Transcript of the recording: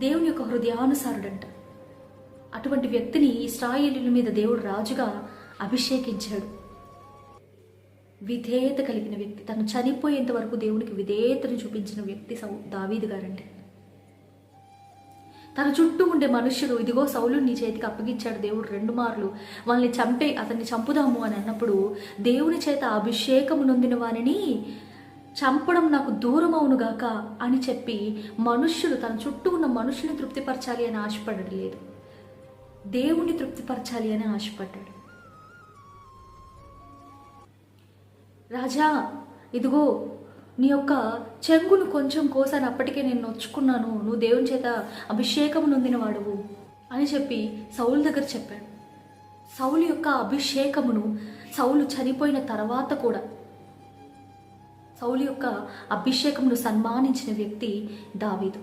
దేవుని యొక్క హృదయానుసారుడంట. అటువంటి వ్యక్తిని ఇశ్రాయేలీయుల మీద దేవుడు రాజుగా అభిషేకించాడు. విధేయత కలిగిన వ్యక్తి, తను చనిపోయేంత వరకు దేవునికి విధేయతను చూపించిన వ్యక్తి దావీదు గారండి. తన చుట్టూ ఉండే మనుష్యుడు, ఇదిగో సౌలు నీ చేతికి అప్పగించాడు దేవుడు 2 మార్లు, వాళ్ళని అతన్ని చంపుదాము అని అన్నప్పుడు, దేవుని చేత అభిషేకము నొందిన వారిని చంపడం నాకు దూరం అవునుగాక అని చెప్పి మనుష్యులు, తన చుట్టూ ఉన్న మనుషుల్ని తృప్తిపరచాలి అని ఆశపడడం లేదు, దేవుణ్ణి తృప్తిపరచాలి అని ఆశపడ్డాడు. రాజా, ఇదిగో నీ యొక్క చెంగును కొంచెం కోసాను, అప్పటికే నేను నొచ్చుకున్నాను, నువ్వు దేవుని చేత అభిషేకము నొందిన వాడువు అని చెప్పి సౌలు దగ్గర చెప్పాడు. సౌలు యొక్క అభిషేకమును, సౌలు చనిపోయిన తర్వాత కూడా సౌలు యొక్క అభిషేకమును సన్మానించిన వ్యక్తి దావీదు.